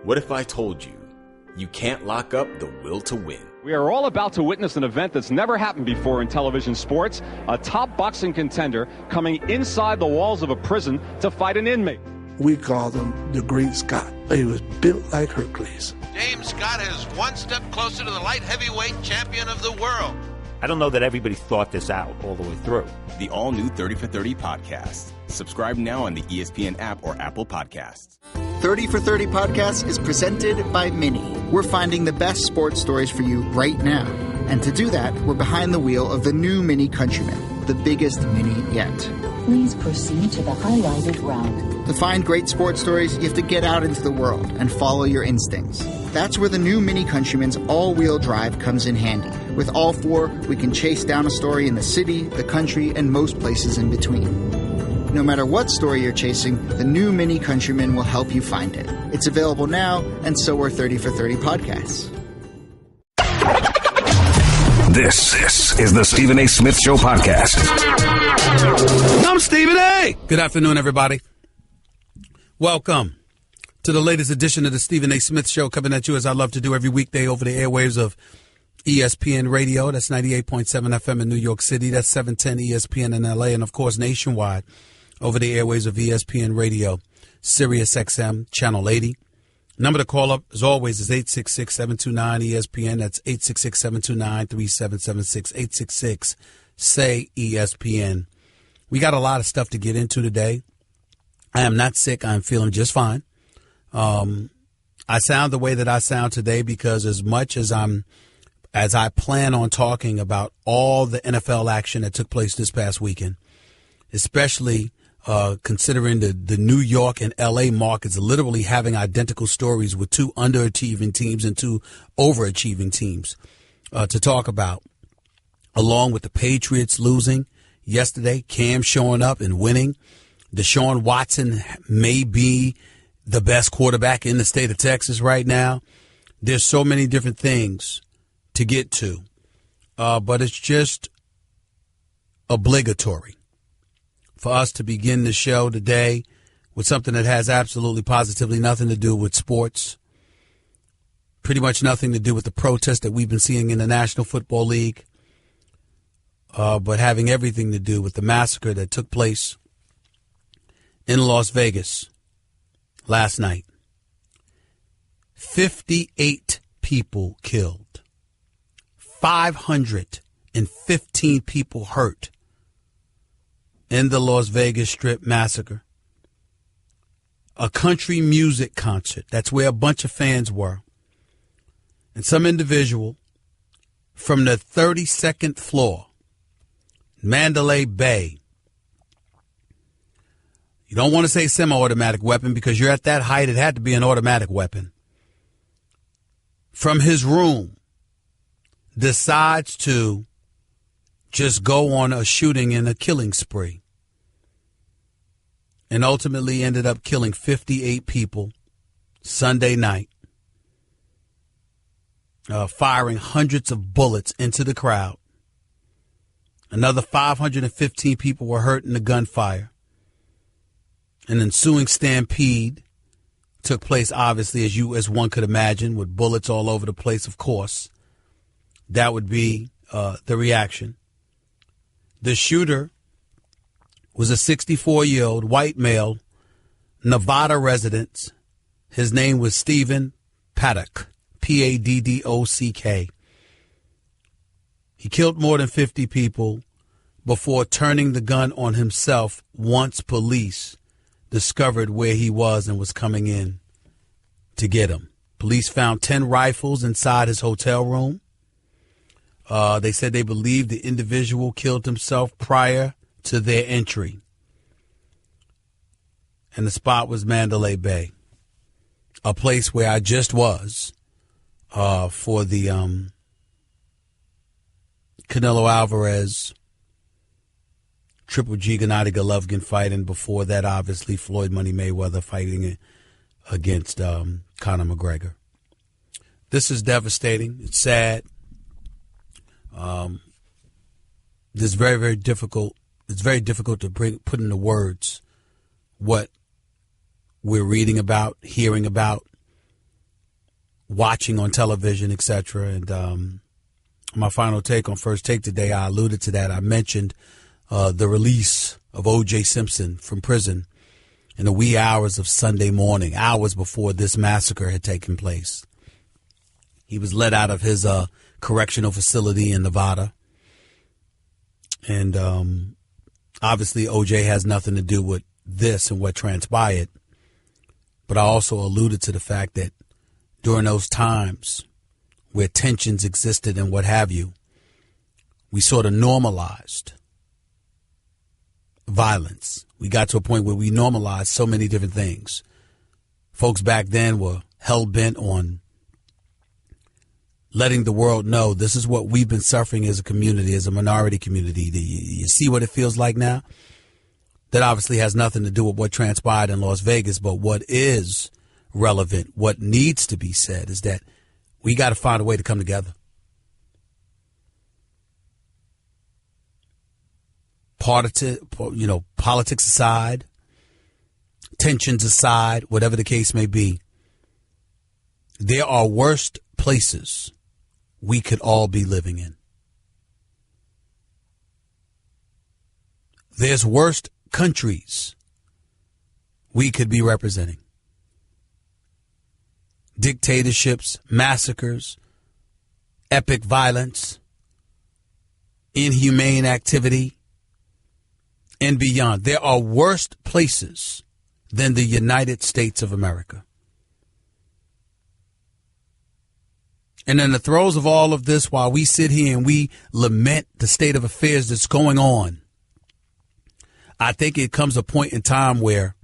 What if I told you, you can't lock up the will to win? We are all about to witness an event that's never happened before in television sports. A top boxing contender coming inside the walls of a prison to fight an inmate. We called him the Great Scott. He was built like Hercules. James Scott is one step closer to the light heavyweight champion of the world. I don't know that everybody thought this out all the way through. The all-new 30 for 30 podcast. Subscribe now on the ESPN app or Apple Podcasts. 30 for 30 podcast is presented by Mini. We're finding the best sports stories for you right now. And to do that, we're behind the wheel of the new Mini Countryman, the biggest Mini yet. Please proceed to the highlighted route. To find great sports stories, you have to get out into the world and follow your instincts. That's where the new Mini Countryman's all-wheel drive comes in handy. With all four, we can chase down a story in the city, the country, and most places in between. No matter what story you're chasing, the new Mini Countryman will help you find it. It's available now, and so are 30 for 30 podcasts. This is the Stephen A. Smith Show podcast. I'm Stephen A. Good afternoon, everybody. Welcome to the latest edition of the Stephen A. Smith Show, coming at you as I love to do every weekday over the airwaves of ESPN Radio. That's 98.7 FM in New York City. That's 710 ESPN in L.A. And, of course, nationwide over the airwaves of ESPN Radio, Sirius XM, Channel 80. Number to call up, as always, is 866-729-ESPN. That's 866-729-3776, 866-SAY-ESPN. We got a lot of stuff to get into today. I am not sick. I'm feeling just fine. I sound the way that I sound today because as much as I plan on talking about all the NFL action that took place this past weekend, especially considering the New York and L.A. markets literally having identical stories with two underachieving teams and two overachieving teams to talk about, along with the Patriots losing yesterday, Cam showing up and winning. Deshaun Watson may be the best quarterback in the state of Texas right now. There's so many different things to get to, but it's just obligatory for us to begin the show today with something that has absolutely positively nothing to do with sports, pretty much nothing to do with the protests that we've been seeing in the National Football League, but having everything to do with the massacre that took place in Las Vegas last night. 58 people killed. 515 people hurt in the Las Vegas Strip massacre. A country music concert. That's where a bunch of fans were. And some individual from the 32nd floor, Mandalay Bay. You don't want to say semi-automatic weapon because you're at that height. It had to be an automatic weapon. From his room, decides to just go on a shooting and a killing spree. And ultimately ended up killing 58 people Sunday night, firing hundreds of bullets into the crowd. Another 515 people were hurt in the gunfire. An ensuing stampede took place, obviously, as one could imagine, with bullets all over the place, of course. That would be the reaction. The shooter was a 64-year-old white male, Nevada resident. His name was Stephen Paddock, Paddock. He killed more than 50 people before turning the gun on himself once police discovered where he was and was coming in to get him. Police found 10 rifles inside his hotel room. They said they believed the individual killed himself prior to their entry. And the spot was Mandalay Bay, a place where I just was for the Canelo Alvarez, Triple G Gennady Golovkin fight, and before that, obviously, Floyd Money Mayweather fighting against Conor McGregor. This is devastating. It's sad. It's very, very difficult. It's very difficult to put into words what we're reading about, hearing about. watching on television, etc. And my final take on First Take today, I alluded to that. I mentioned the release of O.J. Simpson from prison in the wee hours of Sunday morning, hours before this massacre had taken place. He was let out of his correctional facility in Nevada. And obviously, O.J. has nothing to do with this and what transpired. But I also alluded to the fact that during those times where tensions existed and what have you, we sort of normalized violence. We got to a point where we normalized so many different things. Folks back then were hell-bent on letting the world know this is what we've been suffering as a community, as a minority community. You see what it feels like now? That obviously has nothing to do with what transpired in Las Vegas, but what is relevant, what needs to be said is that we got to find a way to come together. Politics aside, tensions aside, whatever the case may be, there are worse places we could all be living in. There's worse countries we could be representing. Dictatorships, massacres, epic violence, inhumane activity, and beyond. There are worse places than the United States of America. And in the throes of all of this, while we sit here and we lament the state of affairs that's going on, I think it comes a point in time where,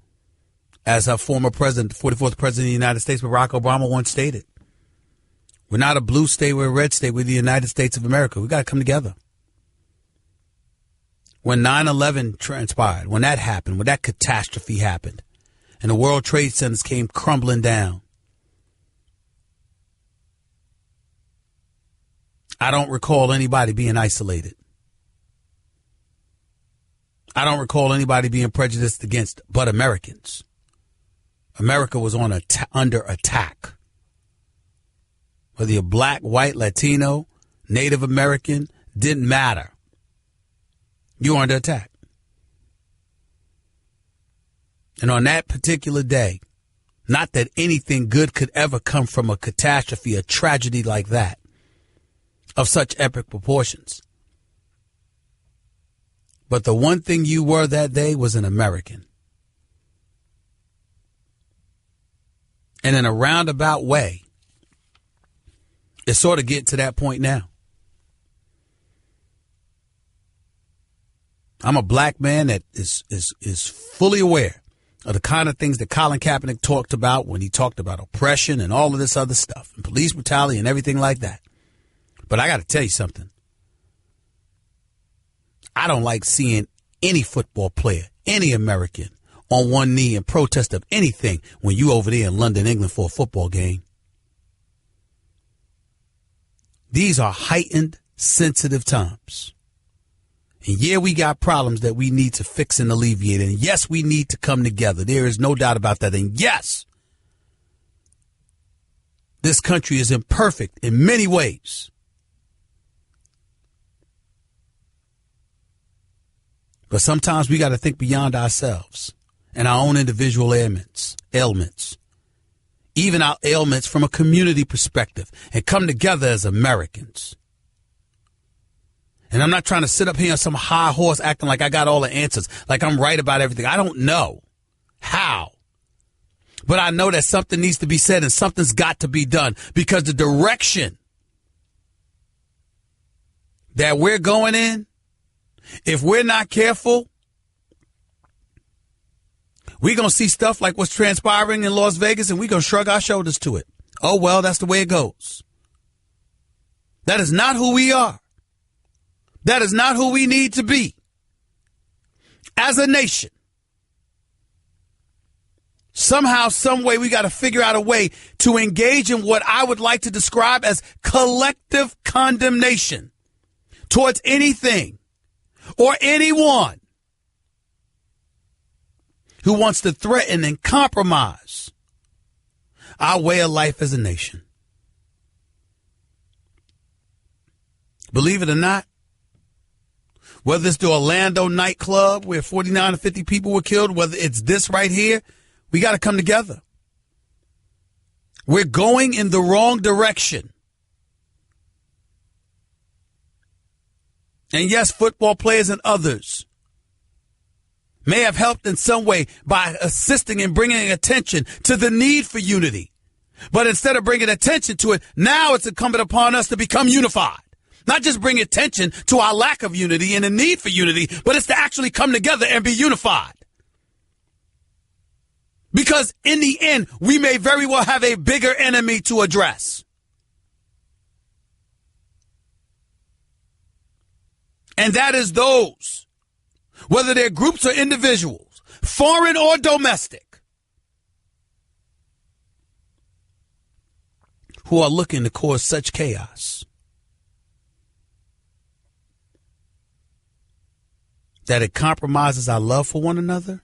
as our former president, the 44th president of the United States, Barack Obama once stated, we're not a blue state, we're a red state, we're the United States of America. We got to come together. When 9/11 transpired, when that happened, when that catastrophe happened, and the World Trade Centers came crumbling down, I don't recall anybody being isolated. I don't recall anybody being prejudiced against but Americans. America was under attack. Whether you're black, white, Latino, Native American, didn't matter. You were under attack. And on that particular day, not that anything good could ever come from a catastrophe, a tragedy like that, of such epic proportions. But the one thing you were that day was an American. And in a roundabout way, it's sort of getting to that point now. I'm a black man that is fully aware of the kind of things that Colin Kaepernick talked about when he talked about oppression and all of this other stuff and police brutality and everything like that. But I got to tell you something. I don't like seeing any football player, any American, on one knee in protest of anything when you over there in London, England for a football game. These are heightened, sensitive times. And yeah, we got problems that we need to fix and alleviate. And yes, we need to come together. There is no doubt about that. And yes, this country is imperfect in many ways. But sometimes we got to think beyond ourselves and our own individual ailments, even our ailments from a community perspective, and come together as Americans. And I'm not trying to sit up here on some high horse acting like I got all the answers, like I'm right about everything. I don't know how. But I know that something needs to be said and something's got to be done, because the direction that we're going in, if we're not careful, we're going to see stuff like what's transpiring in Las Vegas and we're going to shrug our shoulders to it. Oh, well, that's the way it goes. That is not who we are. That is not who we need to be as a nation. Somehow, some way, we got to figure out a way to engage in what I would like to describe as collective condemnation towards anything or anyone who wants to threaten and compromise our way of life as a nation. Believe it or not, whether it's the Orlando nightclub where 49 or 50 people were killed, whether it's this right here, we got to come together. We're going in the wrong direction. And yes, football players and others may have helped in some way by assisting and bringing attention to the need for unity. But instead of bringing attention to it, now it's incumbent upon us to become unified. Not just bring attention to our lack of unity and the need for unity, but it's to actually come together and be unified. Because in the end, we may very well have a bigger enemy to address. And that is those, whether they're groups or individuals, foreign or domestic, who are looking to cause such chaos that it compromises our love for one another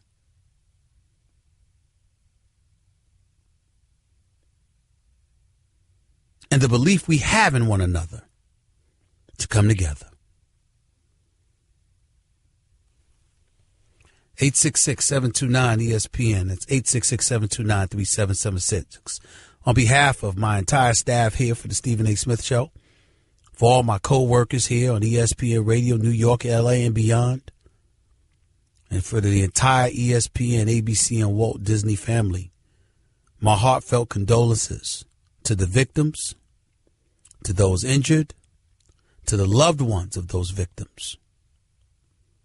and the belief we have in one another to come together. 866-729-ESPN. That's 866-729-3776. On behalf of my entire staff here for the Stephen A. Smith Show, for all my co-workers here on ESPN Radio, New York, LA, and beyond, and for the entire ESPN, ABC, and Walt Disney family, my heartfelt condolences to the victims, to those injured, to the loved ones of those victims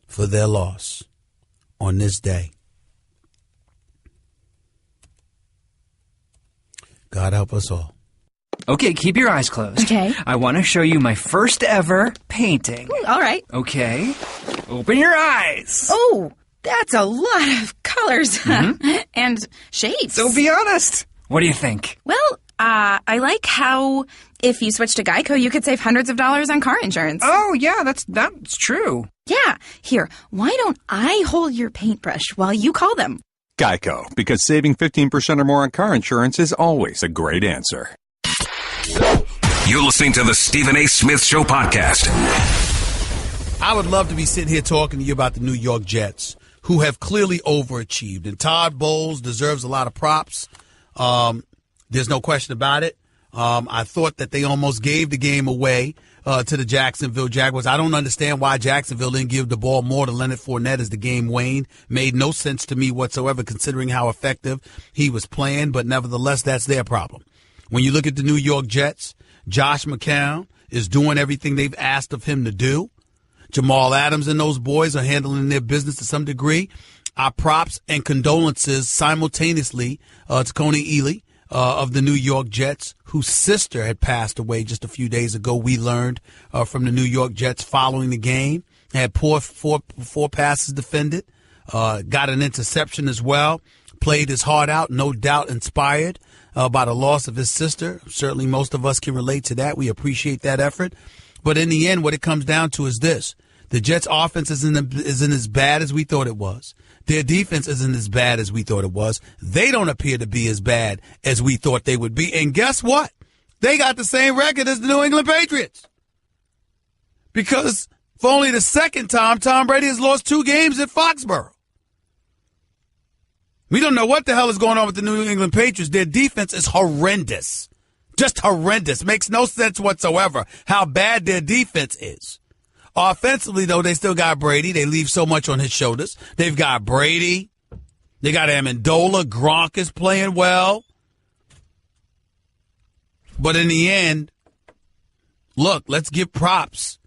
for their loss on this day. God help us all. Okay, keep your eyes closed. Okay. I want to show you my first ever painting. All right. Okay. Open your eyes. Oh, that's a lot of colors and shapes. So be honest. What do you think? Well, I like how if you switch to Geico, you could save hundreds of dollars on car insurance. Oh, yeah, that's true. Yeah. Here, why don't I hold your paintbrush while you call them? Geico, because saving 15% or more on car insurance is always a great answer. You're listening to the Stephen A. Smith Show podcast. I would love to be sitting here talking to you about the New York Jets, who have clearly overachieved. And Todd Bowles deserves a lot of props. There's no question about it. I thought that they almost gave the game away to the Jacksonville Jaguars. I don't understand why Jacksonville didn't give the ball more to Leonard Fournette as the game waned. Made no sense to me whatsoever, considering how effective he was playing. But nevertheless, that's their problem. When you look at the New York Jets, Josh McCown is doing everything they've asked of him to do. Jamal Adams and those boys are handling their business to some degree. Our props and condolences simultaneously to Coney Ealy of the New York Jets, whose sister had passed away just a few days ago. We learned from the New York Jets following the game. Had four passes defended, got an interception as well, played his heart out, no doubt inspired by the loss of his sister. Certainly most of us can relate to that. We appreciate that effort. But in the end, what it comes down to is this. The Jets' offense isn't as bad as we thought it was. Their defense isn't as bad as we thought it was. They don't appear to be as bad as we thought they would be. And guess what? They got the same record as the New England Patriots. Because for only the second time, Tom Brady has lost 2 games at Foxborough. We don't know what the hell is going on with the New England Patriots. Their defense is horrendous. Just horrendous. Makes no sense whatsoever how bad their defense is. Offensively, though, they still got Brady. They leave so much on his shoulders. They've got Brady. They got Amendola. Gronk is playing well. But in the end, look, let's give props.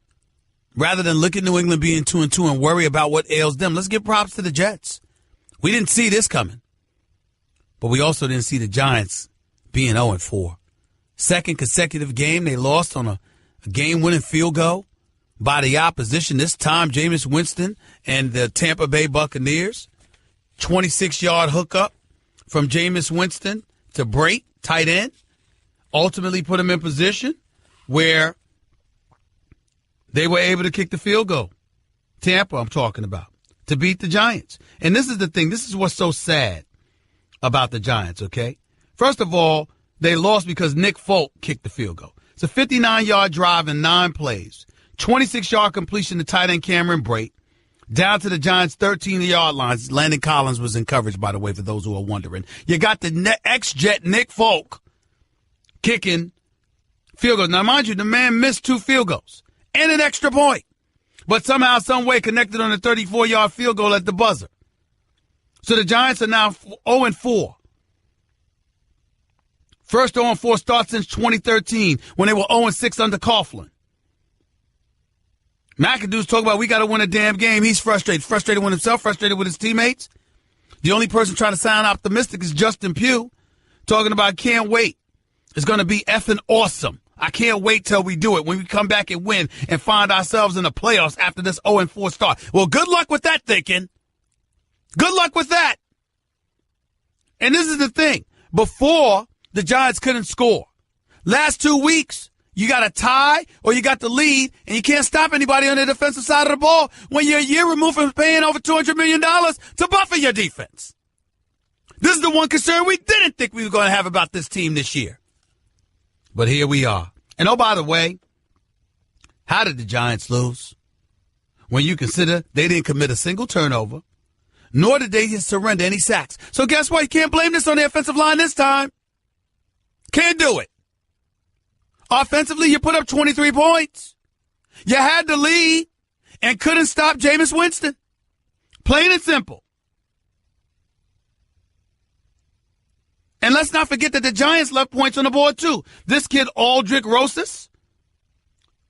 Rather than look at New England being 2-2 and worry about what ails them, let's give props to the Jets. We didn't see this coming. But we also didn't see the Giants being 0-4. Second consecutive game they lost on a game-winning field goal by the opposition. This time, Jameis Winston and the Tampa Bay Buccaneers. 26-yard hookup from Jameis Winston to Brate, tight end. Ultimately put him in position where they were able to kick the field goal. Tampa, I'm talking about, to beat the Giants. And this is the thing. This is what's so sad about the Giants, okay? First of all, they lost because Nick Folk kicked the field goal. It's a 59-yard drive in 9 plays. 26-yard completion to tight end Cameron Brate. Down to the Giants' 13-yard lines. Landon Collins was in coverage, by the way, for those who are wondering. You got the ex-Jet Nick Folk kicking field goals. Now, mind you, the man missed 2 field goals and an extra point, but somehow, some way connected on a 34-yard field goal at the buzzer. So the Giants are now 0-4. First 0-4 start since 2013 when they were 0-6 under Coughlin. McAdoo's talking about we got to win a damn game. He's frustrated. Frustrated with himself, frustrated with his teammates. The only person trying to sound optimistic is Justin Pugh, talking about can't wait. It's going to be effing awesome. I can't wait till we do it when we come back and win and find ourselves in the playoffs after this 0-4 start. Well, good luck with that thinking. Good luck with that. And this is the thing. Before, the Giants couldn't score. Last 2 weeks, you got a tie or you got the lead, and you can't stop anybody on the defensive side of the ball when you're a year removed from paying over $200 million to buffer your defense. This is the one concern we didn't think we were going to have about this team this year. But here we are. And oh, by the way, how did the Giants lose? When you consider they didn't commit a single turnover, nor did they surrender any sacks. So guess what? You can't blame this on the offensive line this time. Can't do it. Offensively, you put up 23 points. You had the lead and couldn't stop Jameis Winston. Plain and simple. And let's not forget that the Giants left points on the board, too. This kid, Aldrick Rosas,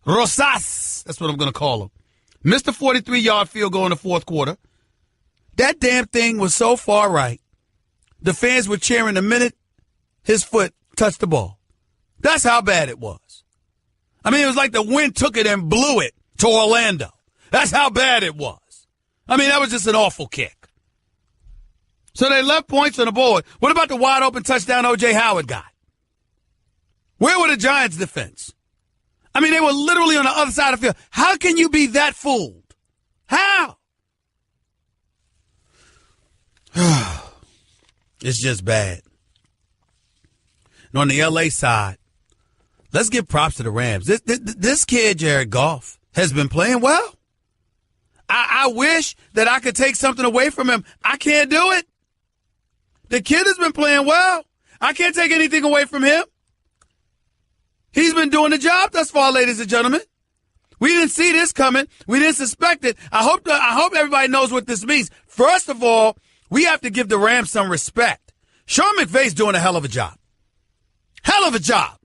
that's what I'm going to call him, missed a 43-yard field goal in the fourth quarter. That damn thing was so far right, the fans were cheering the minute his foot touched the ball. That's how bad it was. I mean, it was like the wind took it and blew it to Orlando. That's how bad it was. I mean, that was just an awful kick. So they left points on the board. What about the wide open touchdown O.J. Howard got? Where were the Giants' defense? I mean, they were literally on the other side of the field. How can you be that fooled? How? It's just bad. And on the L.A. side, let's give props to the Rams. This kid, Jared Goff, has been playing well. I wish that I could take something away from him. I can't do it. The kid has been playing well. I can't take anything away from him. He's been doing the job thus far, ladies and gentlemen. We didn't see this coming. We didn't suspect it. I hope everybody knows what this means. First of all, we have to give the Rams some respect. Sean McVay's doing a hell of a job. Hell of a job.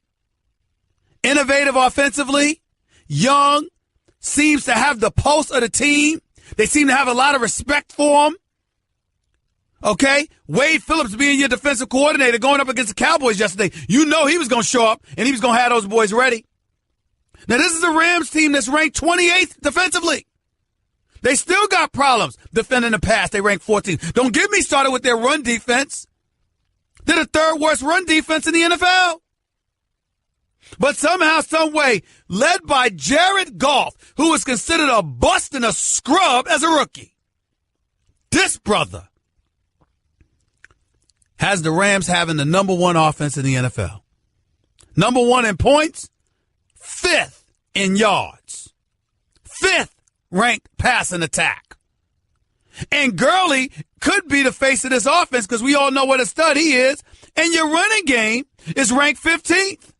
Innovative offensively, young, seems to have the pulse of the team. They seem to have a lot of respect for him. Okay? Wade Phillips being your defensive coordinator going up against the Cowboys yesterday. You know he was going to show up and he was going to have those boys ready. Now, this is a Rams team that's ranked 28th defensively. They still got problems defending the pass. They rank 14th. Don't get me started with their run defense. They're the third worst run defense in the NFL. But somehow, some way, led by Jared Goff, who was considered a bust and a scrub as a rookie, this brother has the Rams having the number one offense in the NFL. Number one in points, fifth in yards, fifth ranked passing attack. And Gurley could be the face of this offense because we all know what a stud he is. And your running game is ranked 15th.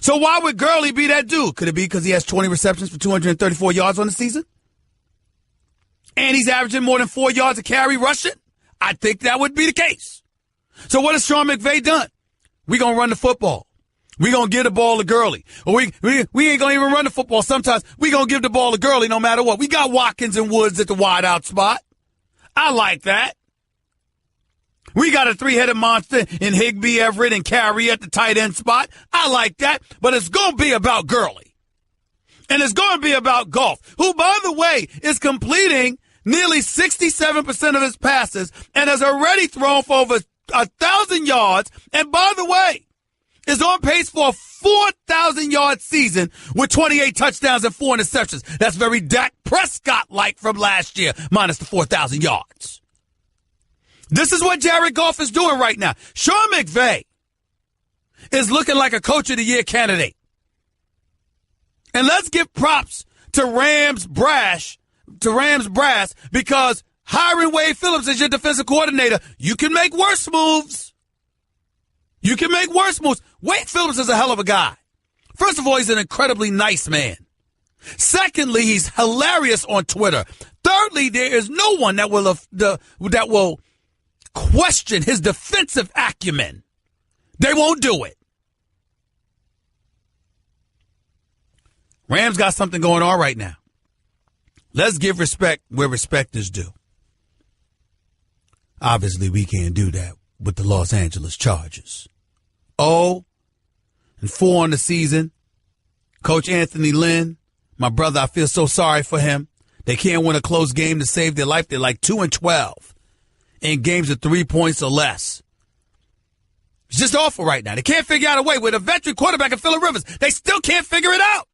So why would Gurley be that dude? Could it be because he has 20 receptions for 234 yards on the season? And he's averaging more than 4 yards a carry rushing? I think that would be the case. So what has Sean McVay done? We're going to run the football. We're going to give the ball to Gurley. Or we ain't going to even run the football. Sometimes we're going to give the ball to Gurley no matter what. We got Watkins and Woods at the wide out spot. I like that. We got a three-headed monster in Higbee, Everett, and Carey at the tight end spot. I like that. But it's going to be about Gurley. And it's going to be about Goff, who, by the way, is completing nearly 67% of his passes and has already thrown for over 1,000 yards. And by the way, is on pace for a 4,000-yard season with 28 touchdowns and 4 interceptions. That's very Dak Prescott-like from last year, minus the 4,000 yards. This is what Jared Goff is doing right now. Sean McVay is looking like a Coach of the Year candidate. And let's give props to Rams brass because hiring Wade Phillips as your defensive coordinator, you can make worse moves. You can make worse moves. Wade Phillips is a hell of a guy. First of all, he's an incredibly nice man. Secondly, he's hilarious on Twitter. Thirdly, there is no one that will question his defensive acumen. They won't do it. Rams got something going on right now. Let's give respect where respect is due. Obviously, we can't do that with the Los Angeles Chargers. 0-4 on the season. Coach Anthony Lynn, my brother, I feel so sorry for him. They can't win a close game to save their life. They're like 2-12 in games of 3 points or less. It's just awful right now. They can't figure out a way. With a veteran quarterback in Phillip Rivers, they still can't figure it out.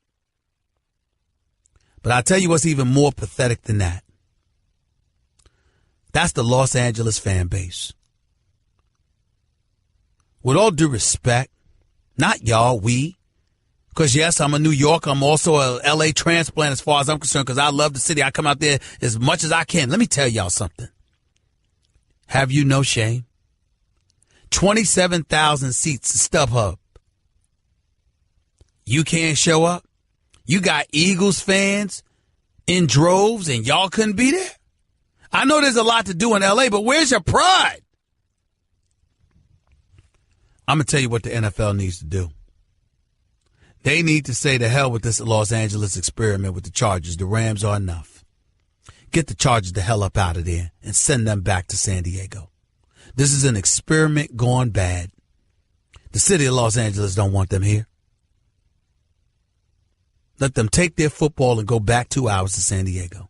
But I'll tell you what's even more pathetic than that. That's the Los Angeles fan base. With all due respect, not y'all, we. Because, yes, I'm a New Yorker. I'm also a L.A. transplant as far as I'm concerned because I love the city. I come out there as much as I can. Let me tell y'all something. Have you no shame? 27,000 seats at StubHub. You can't show up? You got Eagles fans in droves and y'all couldn't be there? I know there's a lot to do in L.A., but where's your pride? I'm going to tell you what the NFL needs to do. They need to say to hell with this Los Angeles experiment with the Chargers. The Rams are enough. Get the Chargers the hell up out of there and send them back to San Diego. This is an experiment gone bad. The city of Los Angeles don't want them here. Let them take their football and go back 2 hours to San Diego.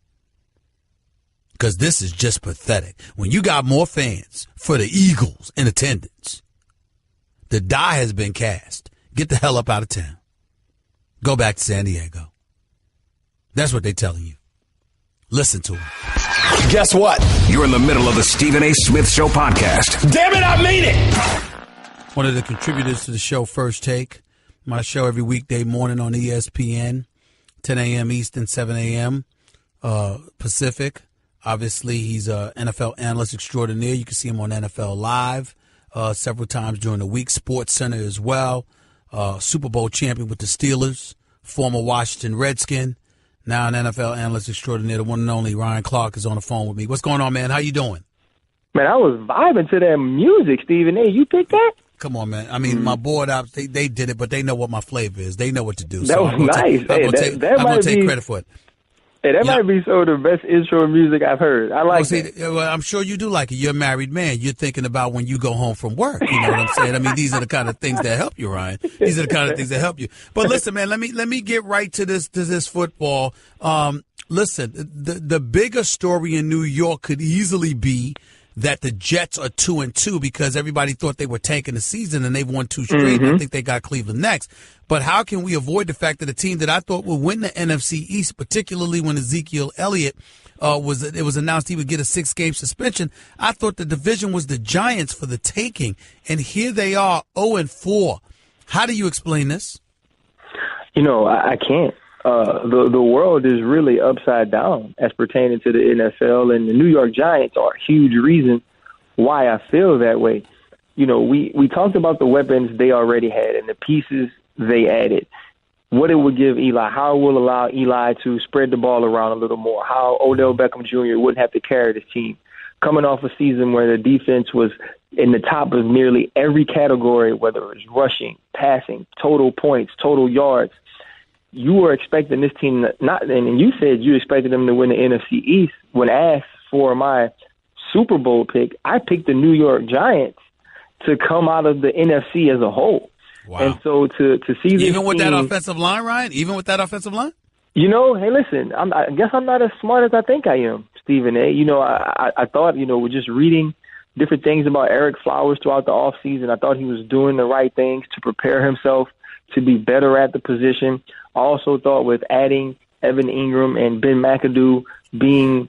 Because this is just pathetic. When you got more fans for the Eagles in attendance, the die has been cast. Get the hell up out of town. Go back to San Diego. That's what they're telling you. Listen to them. Guess what? You're in the middle of the Stephen A. Smith Show podcast. Damn it, I mean it! One of the contributors to the show, First Take. My show every weekday morning on ESPN, 10 a.m. Eastern, 7 a.m. Pacific. Obviously, he's an NFL analyst extraordinaire. You can see him on NFL Live several times during the week. Sports Center as well. Super Bowl champion with the Steelers. Former Washington Redskin. Now an NFL analyst extraordinaire. The one and only Ryan Clark is on the phone with me. What's going on, man? How you doing? Man, I was vibing to that music, Stephen A. You picked that? Come on, man. I mean, my board ops, they did it, but they know what my flavor is. They know what to do. That was nice. I'm going to take credit for it. Hey, that might be some of the best intro music I've heard. I like it. Well, I'm sure you do like it. You're a married man. You're thinking about when you go home from work. You know what I'm saying? I mean, these are the kind of things that help you, Ryan. These are the kind of things that help you. But listen, man, let me get right to this football. Listen, the bigger story in New York could easily be that the Jets are 2-2 because everybody thought they were tanking the season and they've won 2 straight. I think they got Cleveland next. But how can we avoid the fact that a team that I thought would win the NFC East, particularly when Ezekiel Elliott it was announced he would get a 6-game suspension? I thought the division was the Giants for the taking, and here they are 0-4. How do you explain this? You know, I can't. The world is really upside down as pertaining to the NFL, and the New York Giants are a huge reason why I feel that way. You know, we talked about the weapons they already had and the pieces they added, what it would give Eli, how it will allow Eli to spread the ball around a little more, how Odell Beckham Jr. wouldn't have to carry this team. Coming off a season where the defense was in the top of nearly every category, whether it was rushing, passing, total points, total yards, you were expecting this team and you said you expected them to win the NFC East. When asked for my Super Bowl pick, I picked the New York Giants to come out of the NFC as a whole. Wow. And so to see this even with team, that offensive line, Ryan? Even with that offensive line? You know, hey, listen, I guess I'm not as smart as I think I am, Stephen A. You know, I thought, you know, we're just reading different things about Eric Flowers throughout the offseason. I thought he was doing the right things to prepare himself to be better at the position. I also thought with adding Evan Ingram and Ben McAdoo being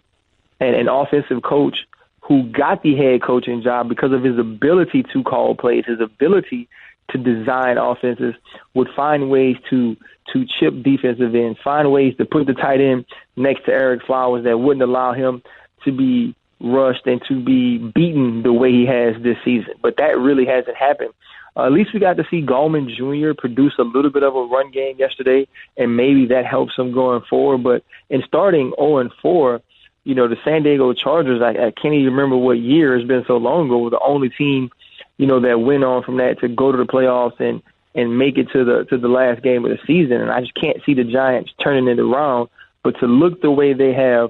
an offensive coach who got the head coaching job because of his ability to call plays, his ability to design offenses, would find ways to chip defensive ends, find ways to put the tight end next to Eric Flowers that wouldn't allow him to be rushed and to be beaten the way he has this season. But that really hasn't happened. At least we got to see Gallman Jr. produce a little bit of a run game yesterday, and maybe that helps him going forward. But in starting 0-4, the San Diego Chargers, I can't even remember what year, it's been so long ago, were the only team, that went on from that to go to the playoffs and make it to the last game of the season. And I just can't see the Giants turning it around. But to look the way they have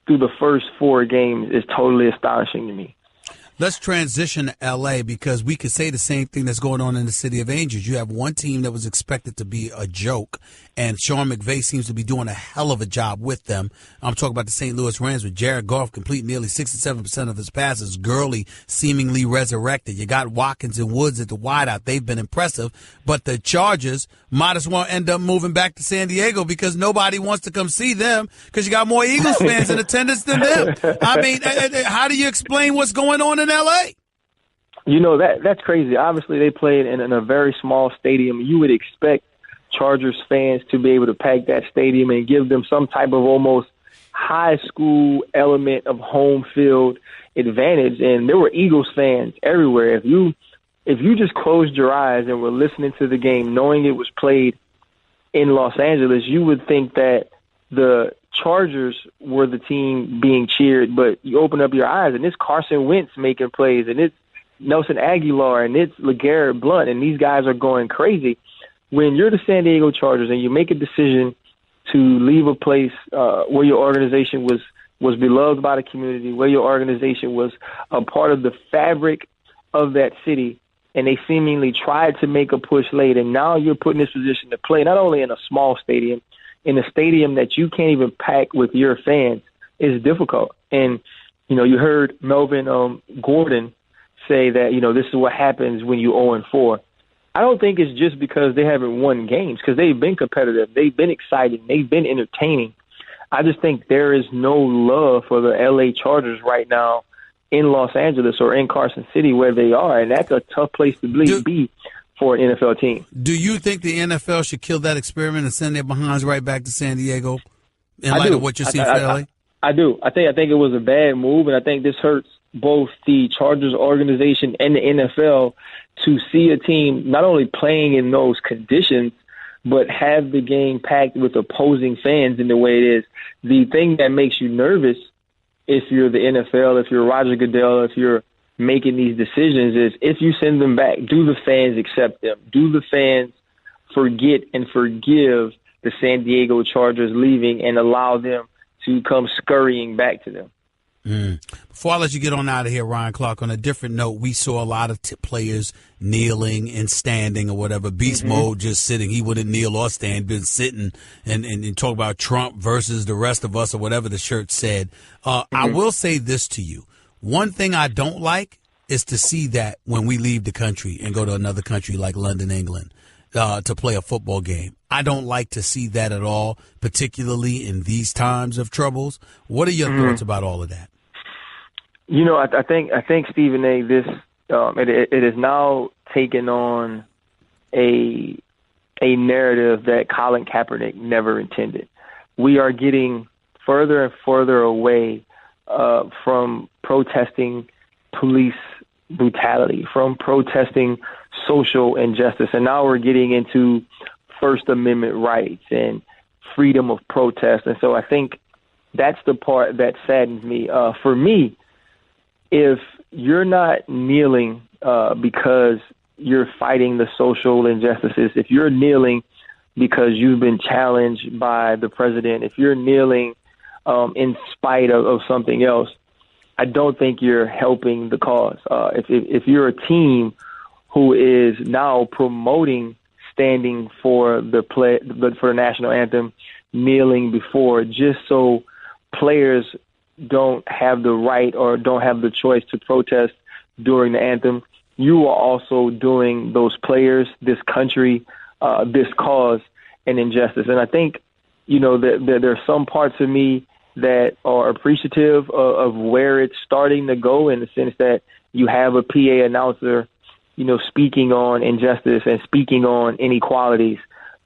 through the first 4 games is totally astonishing to me. Let's transition to L.A. because we could say the same thing that's going on in the City of Angels. You have one team that was expected to be a joke, and Sean McVay seems to be doing a hell of a job with them. I'm talking about the St. Louis Rams with Jared Goff complete nearly 67% of his passes. Gurley seemingly resurrected. You got Watkins and Woods at the wideout. They've been impressive, but the Chargers might as well end up moving back to San Diego because nobody wants to come see them because you got more Eagles fans in attendance than them. I mean, how do you explain what's going on in L.A.? That's crazy. Obviously, they played in a very small stadium. You would expect Chargers fans to be able to pack that stadium and give them some type of almost high school element of home field advantage. And there were Eagles fans everywhere. If you just closed your eyes and were listening to the game, knowing it was played in Los Angeles, you would think that the Chargers were the team being cheered, but you open up your eyes and it's Carson Wentz making plays, and it's Nelson Aguilar, and it's LeGarrette Blount, and these guys are going crazy. When you're the San Diego Chargers and you make a decision to leave a place where your organization was beloved by the community, where your organization was a part of the fabric of that city, and they seemingly tried to make a push late, and now you're put in this position to play not only in a small stadium, in a stadium that you can't even pack with your fans, is difficult. And, you heard Melvin Gordon say that, this is what happens when you 0-4. I don't think it's just because they haven't won games, because they've been competitive, they've been exciting, they've been entertaining. I just think there is no love for the L.A. Chargers right now in Los Angeles or in Carson City where they are, and that's a tough place to be for an NFL team. Do you think the NFL should kill that experiment and send their behinds right back to San Diego in light of what you see for LA? I do. I think it was a bad move, and I think this hurts both the Chargers organization and the NFL to see a team not only playing in those conditions, but have the game packed with opposing fans in the way it is. The thing that makes you nervous if you're the NFL, if you're Roger Goodell, if you're making these decisions is if you send them back, do the fans accept them? Do the fans forget and forgive the San Diego Chargers leaving and allow them to come scurrying back to them? Before I let you get on out of here, Ryan Clark, on a different note, we saw a lot of players kneeling and standing or whatever. Beast Mode just sitting. He wouldn't kneel or stand, been sitting and talk about Trump versus the rest of us or whatever the shirt said. I will say this to you. One thing I don't like is to see that when we leave the country and go to another country like London, England, to play a football game. I don't like to see that at all, particularly in these times of troubles. What are your thoughts about all of that? I think Stephen A. This it is now taken on a narrative that Colin Kaepernick never intended. We are getting further and further away from protesting police brutality, from protesting social injustice, and now we're getting into First Amendment rights and freedom of protest. And so I think that's the part that saddens me. For me, if you're not kneeling because you're fighting the social injustices, if you're kneeling because you've been challenged by the president, if you're kneeling in spite of something else, I don't think you're helping the cause. If you're a team who is now promoting standing for the national anthem, kneeling before, just so players don't have the right or don't have the choice to protest during the anthem, you are also doing those players, this country, this cause an injustice. And I think, that there are some parts of me that are appreciative of where it's starting to go, in the sense that you have a PA announcer, speaking on injustice and speaking on inequalities,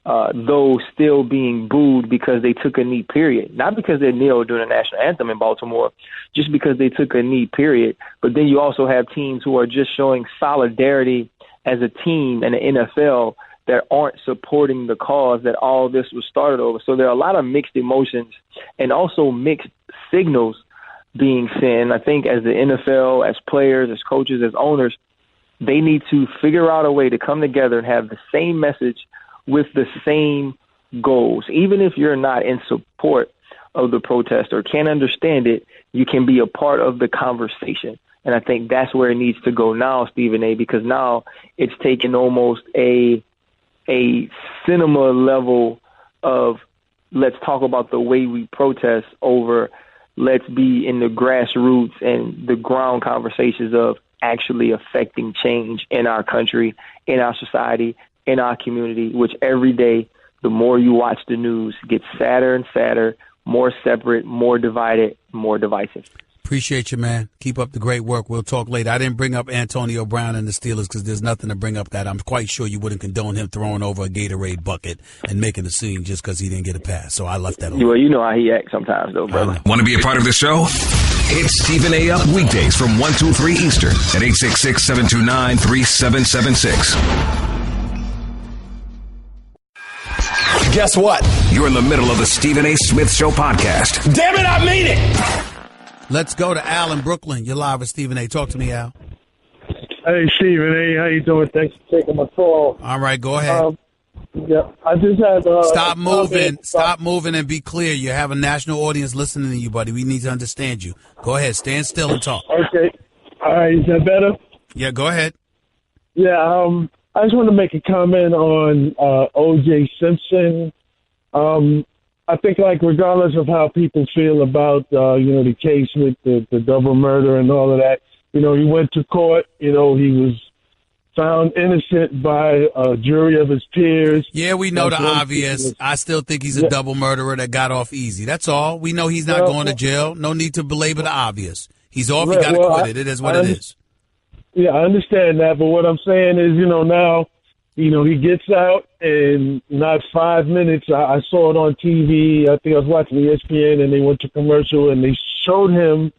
those still being booed because they took a knee, period. Not because they kneeled during the national anthem in Baltimore, just because they took a knee, period. But then you also have teams who are just showing solidarity as a team in the NFL that aren't supporting the cause that all this was started over. So there are a lot of mixed emotions and also mixed signals being sent. I think as the NFL, as players, as coaches, as owners, they need to figure out a way to come together and have the same message with the same goals. Even if you're not in support of the protest or can't understand it, you can be a part of the conversation. And I think that's where it needs to go now, Stephen A., because now it's taken almost a cinema level of let's talk about the way we protest over let's be in the grassroots and the ground conversations of actually affecting change in our country, in our society, in our community, which every day, the more you watch the news, gets sadder and sadder, more separate, more divided, more divisive. Appreciate you, man. Keep up the great work. We'll talk later. I didn't bring up Antonio Brown and the Steelers because there's nothing to bring up that. I'm quite sure you wouldn't condone him throwing over a Gatorade bucket and making a scene just because he didn't get a pass. So I left that alone. Well, you know how he acts sometimes, though, brother. Want to be a part of the show? Hit Stephen A. up weekdays from 1 to 3 Eastern at 866-729-3776. Guess what? You're in the middle of the Stephen A. Smith Show podcast. Damn it, I mean it! Let's go to Al in Brooklyn. You're live with Stephen A. Talk to me, Al. Hey, Stephen A. How you doing? Thanks for taking my call. All right, go ahead. Yeah, I just had... Stop moving. Stop moving and be clear. You have a national audience listening to you, buddy. We need to understand you. Go ahead. Stand still and talk. Okay. All right. Is that better? Yeah, go ahead. Yeah, I just want to make a comment on O.J. Simpson. I think, like, regardless of how people feel about, the case with the double murder and all of that, he went to court, he was found innocent by a jury of his peers. Yeah, we know the obvious. I still think he's a double murderer that got off easy. That's all. We know he's not going to jail. No need to belabor the obvious. He's off. He got acquitted. It is what it is. Yeah, I understand that. But what I'm saying is, now, he gets out and not 5 minutes. I saw it on TV. I think I was watching ESPN and they went to commercial and they showed him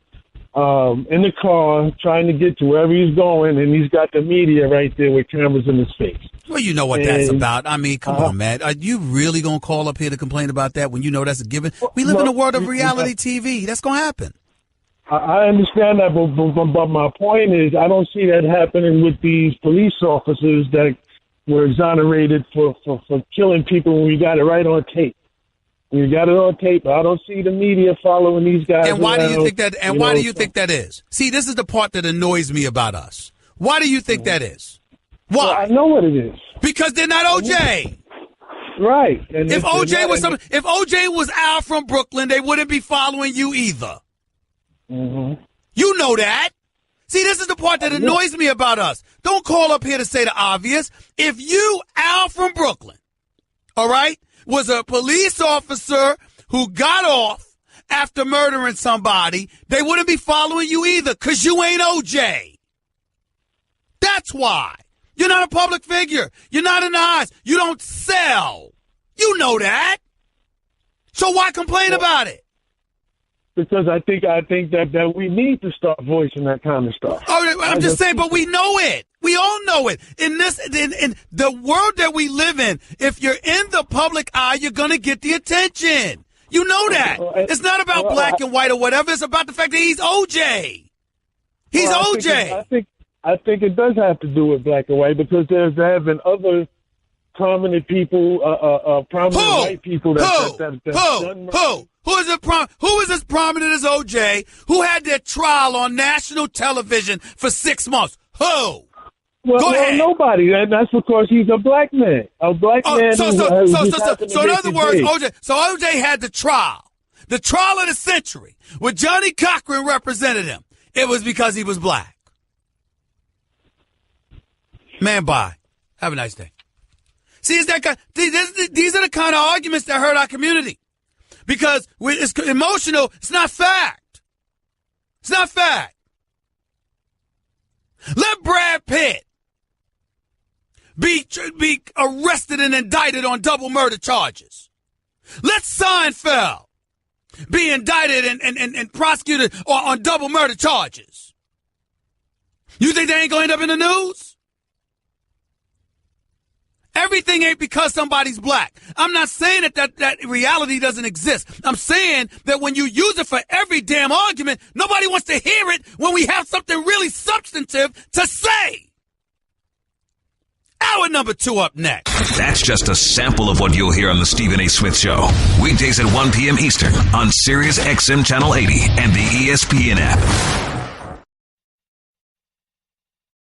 in the car trying to get to wherever he's going. And he's got the media right there with cameras in his face. Well, you know what that's about. I mean, come on, man. Are you really going to call up here to complain about that when you know that's a given? We live in a world of reality TV. That's going to happen. I understand that, but my point is I don't see that happening with these police officers that were exonerated for killing people when we got it right on tape. We got it on tape. I don't see the media following these guys. And why do you think that? And why do you think that is? See, this is the part that annoys me about us. Why do you think that is? Why? Well, I know what it is. Because they're not OJ. Right. And if OJ was Al from Brooklyn, they wouldn't be following you either. Mm-hmm. You know that. See, this is the part that annoys me about us. Don't call up here to say the obvious. If you, Al from Brooklyn, all right, was a police officer who got off after murdering somebody, they wouldn't be following you either because you ain't OJ. That's why. You're not a public figure. You're not in the eyes. You don't sell. You know that. So why complain about it? Because I think that we need to start voicing that kind of stuff. Oh, I'm just saying, but we know it. We all know it. In the world that we live in, if you're in the public eye, you're going to get the attention. You know that. It's not about black and white or whatever. It's about the fact that he's OJ. He's OJ. I think it does have to do with black and white because there have been other prominent people, prominent white people Who is as prominent as OJ, who had their trial on national television for 6 months? Who? Go ahead. Nobody. And that's because he's a black man. A black man. So in other words, OJ had the trial of the century, where Johnny Cochran represented him. It was because he was black. Man, bye. Have a nice day. See, these are the kind of arguments that hurt our community. Because it's emotional, it's not fact. It's not fact. Let Brad Pitt be arrested and indicted on double murder charges. Let Seinfeld be indicted and prosecuted on double murder charges. You think they ain't going to end up in the news? Everything ain't because somebody's black. I'm not saying that reality doesn't exist. I'm saying that when you use it for every damn argument, nobody wants to hear it when we have something really substantive to say. Hour number 2 up next. That's just a sample of what you'll hear on the Stephen A. Smith Show. Weekdays at 1 p.m. Eastern on Sirius XM Channel 80 and the ESPN app.